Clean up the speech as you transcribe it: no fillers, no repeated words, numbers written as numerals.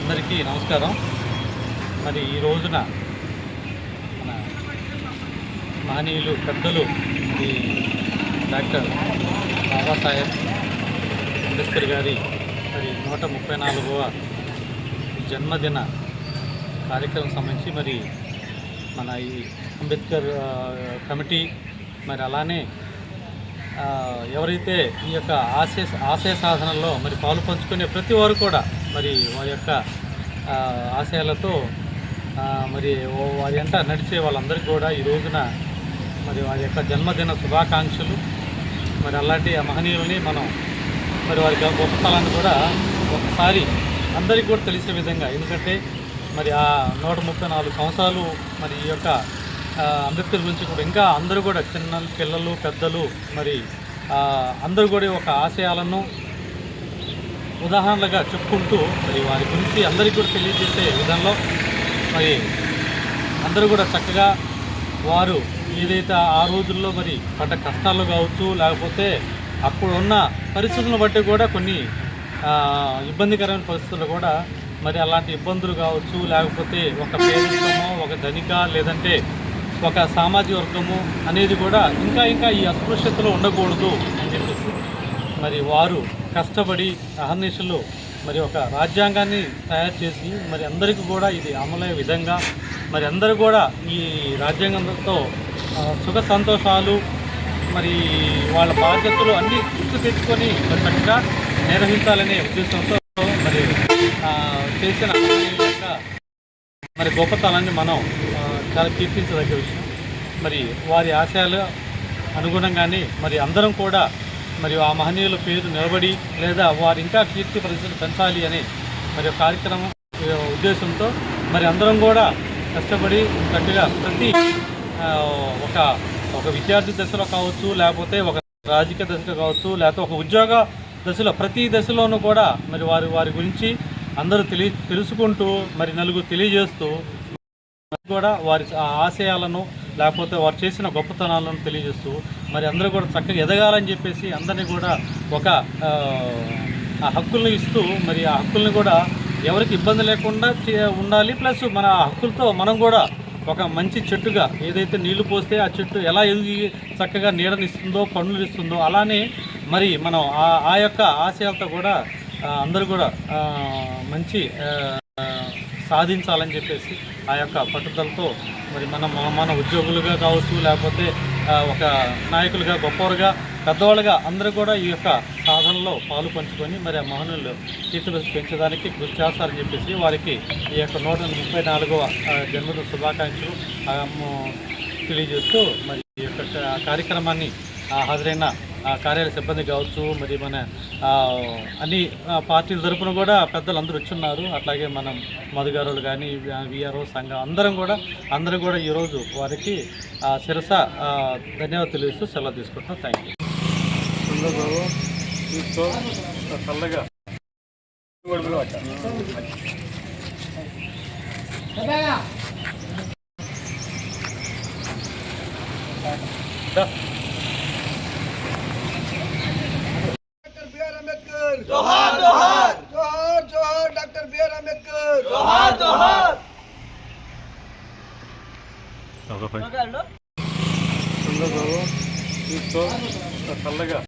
అందరికీ నమస్కారం. మరి ఈ రోజున మన మహనీయులు పెద్దలు ఈ డాక్టర్ బాబాసాహెబ్ అంబేద్కర్ గారి మరి 134వ జన్మదిన కార్యక్రమం సంబంధించి మరి మన ఈ అంబేద్కర్ కమిటీ మరి అలానే ఎవరైతే ఈ యొక్క ఆశయ సాధనలో మరి పాలు పంచుకునే ప్రతి వారు కూడా మరి వారి యొక్క ఆశయాలతో మరి వారి అంట నడిచే వాళ్ళందరికీ కూడా ఈ రోజున మరి వారి యొక్క జన్మదిన శుభాకాంక్షలు. మరి అలాంటి ఆ మహనీయులని మనం మరి వారి గొప్పతనాన్ని కూడా ఒకసారి అందరికీ కూడా తెలిసే విధంగా, ఎందుకంటే మరి ఆ 134 సంవత్సరాలు మరి ఈ యొక్క అంబేద్కర్ గురించి కూడా ఇంకా అందరూ కూడా చిన్న పిల్లలు పెద్దలు మరి అందరూ కూడా ఒక ఆశయాలను ఉదాహరణలుగా చెప్పుకుంటూ మరి వారి గురించి అందరికీ కూడా తెలియజేసే విధంలో మరి అందరూ కూడా చక్కగా వారు ఏదైతే ఆ రోజుల్లో మరి పడ్డ కష్టాలు కావచ్చు, లేకపోతే అప్పుడు ఉన్న పరిస్థితులను బట్టి కూడా కొన్ని ఇబ్బందికరమైన పరిస్థితులు కూడా మరి అలాంటి ఇబ్బందులు కావచ్చు, లేకపోతే ఒక పేదరికమో ఒక ధనిక లేదంటే ఒక సామాజిక వర్గము అనేది కూడా ఇంకా ఈ అస్పృశ్యతలో ఉండకూడదు అని చెప్పేసి మరి వారు కష్టపడి అహర్నిశలు మరి ఒక రాజ్యాంగాన్ని తయారు చేసి మరి అందరికీ కూడా ఇది అమలయ్యే విధంగా మరి అందరూ కూడా ఈ రాజ్యాంగంతో సుఖ సంతోషాలు మరి వాళ్ళ బాధ్యతలు అన్నీ గుర్తు తెచ్చుకొని మరి చక్కగా నిర్వహించాలనే ఉద్దేశంతో మరి చేసిన యొక్క మరి గొప్పతనాన్ని మనం చాలా కీర్తించదగ్గ విషయం. మరి వారి ఆశయాలు అనుగుణంగానే మరి అందరం కూడా మరి ఆ మహనీయుల పేరు నిలబడి లేదా వారు ఇంకా కీర్తి పరిస్థితులు పెంచాలి అనే మరి కార్యక్రమం ఉద్దేశంతో మరి అందరం కూడా కష్టపడి చక్కగా ప్రతి ఒక విద్యార్థి దశలో కావచ్చు, లేకపోతే ఒక రాజకీయ దశలో కావచ్చు, లేకపోతే ఒక ఉద్యోగ దశలో ప్రతి దశలోనూ కూడా మరి వారి గురించి అందరూ తెలుసుకుంటూ మరి నలుగురు తెలియజేస్తూ కూడా వారి ఆశయాలను లేకపోతే వారు చేసిన గొప్పతనాలను తెలియజేస్తూ మరి అందరూ కూడా చక్కగా ఎదగాలని చెప్పేసి అందరినీ కూడా ఒక హక్కులను ఇస్తూ మరి ఆ హక్కుల్ని కూడా ఎవరికి ఇబ్బంది లేకుండా ఉండాలి. ప్లస్ మన హక్కులతో మనం కూడా ఒక మంచి చెట్టుగా ఏదైతే నీళ్లు పోస్తే ఆ చెట్టు ఎలా ఎదిగి చక్కగా నీడనిస్తుందో పండ్లు ఇస్తుందో అలానే మరి మనం ఆ యొక్క ఆశయాలతో కూడా అందరూ కూడా మంచి సాధించాలని చెప్పేసి ఆ యొక్క పట్టుదలతో మరి మన ఉద్యోగులుగా కావచ్చు, లేకపోతే ఒక నాయకులుగా గొప్పవారుగా పెద్దవాళ్ళుగా అందరూ కూడా ఈ యొక్క సాధనలో పాలు పంచుకొని మరి ఆ మహనీయులు కీర్తిని పెంచడానికి కృషి చేస్తారని చెప్పేసి వారికి ఈ యొక్క 134వ జన్మదిన శుభాకాంక్షలు తెలియజేస్తూ మరి ఈ యొక్క కార్యక్రమాన్ని హాజరైన కార్యాలయ సిబ్బంది కావచ్చు, మరి మన అన్ని పార్టీల తరపున కూడా పెద్దలు అందరూ వచ్చున్నారు. అట్లాగే మనం మధుగారులు కానీ విఆర్ఓ సంఘం అందరూ కూడా ఈరోజు వారికి శిరస ధన్యవాదాలు తెలియజేస్తూ సెలవు తీసుకుంటున్నాం. Thank you. जोहार जोहार जोहार जोहार डॉक्टर बी.आर. अंबेडकर जोहार जोहार చల్లగా